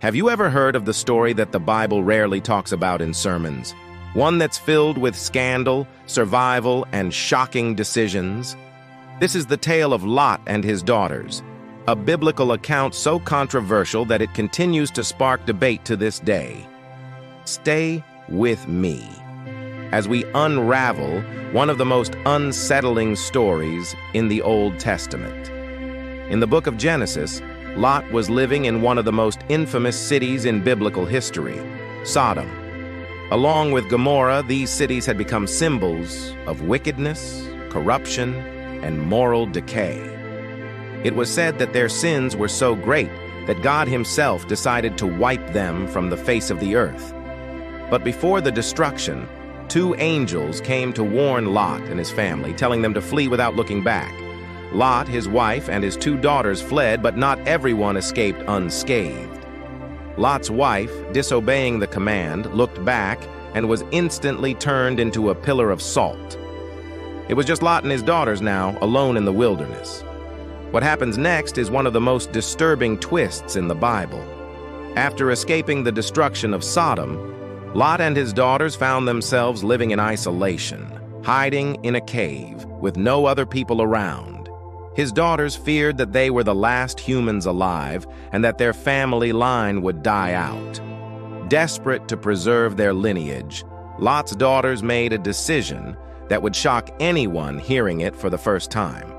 Have you ever heard of the story that the Bible rarely talks about in sermons? One that's filled with scandal, survival, and shocking decisions? This is the tale of Lot and his daughters, a biblical account so controversial that it continues to spark debate to this day. Stay with me as we unravel one of the most unsettling stories in the Old Testament. In the book of Genesis, Lot was living in one of the most infamous cities in biblical history, Sodom. Along with Gomorrah, these cities had become symbols of wickedness, corruption, and moral decay. It was said that their sins were so great that God himself decided to wipe them from the face of the earth. But before the destruction, 2 angels came to warn Lot and his family, telling them to flee without looking back. Lot, his wife, and his 2 daughters fled, but not everyone escaped unscathed. Lot's wife, disobeying the command, looked back and was instantly turned into a pillar of salt. It was just Lot and his daughters now, alone in the wilderness. What happens next is one of the most disturbing twists in the Bible. After escaping the destruction of Sodom, Lot and his daughters found themselves living in isolation, hiding in a cave with no other people around. His daughters feared that they were the last humans alive and that their family line would die out. Desperate to preserve their lineage, Lot's daughters made a decision that would shock anyone hearing it for the first time.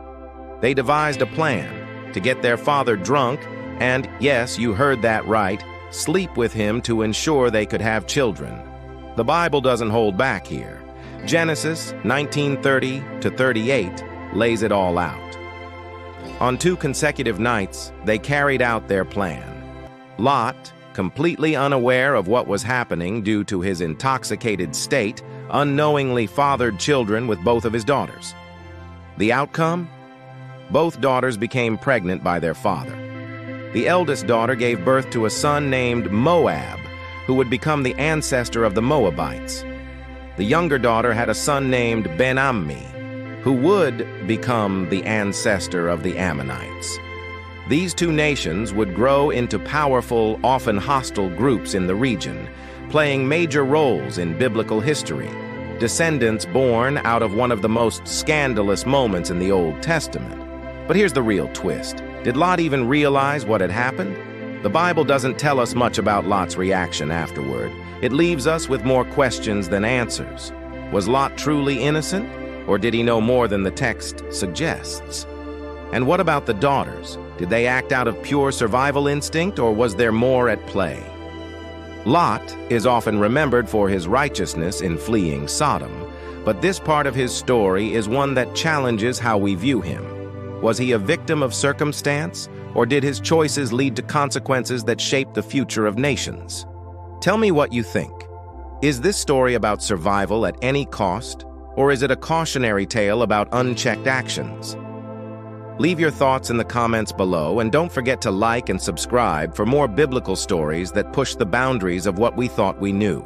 They devised a plan to get their father drunk and, yes, you heard that right, sleep with him to ensure they could have children. The Bible doesn't hold back here. Genesis 19:30-38 lays it all out. On 2 consecutive nights, they carried out their plan. Lot, completely unaware of what was happening due to his intoxicated state, unknowingly fathered children with both of his daughters. The outcome? Both daughters became pregnant by their father. The eldest daughter gave birth to a son named Moab, who would become the ancestor of the Moabites. The younger daughter had a son named Ben-Ammi, who would become the ancestor of the Ammonites. These 2 nations would grow into powerful, often hostile groups in the region, playing major roles in biblical history, descendants born out of one of the most scandalous moments in the Old Testament. But here's the real twist. Did Lot even realize what had happened? The Bible doesn't tell us much about Lot's reaction afterward. It leaves us with more questions than answers. Was Lot truly innocent? Or did he know more than the text suggests? And what about the daughters? Did they act out of pure survival instinct, or was there more at play? Lot is often remembered for his righteousness in fleeing Sodom, but this part of his story is one that challenges how we view him. Was he a victim of circumstance, or did his choices lead to consequences that shaped the future of nations? Tell me what you think. Is this story about survival at any cost? Or is it a cautionary tale about unchecked actions? Leave your thoughts in the comments below, and don't forget to like and subscribe for more biblical stories that push the boundaries of what we thought we knew.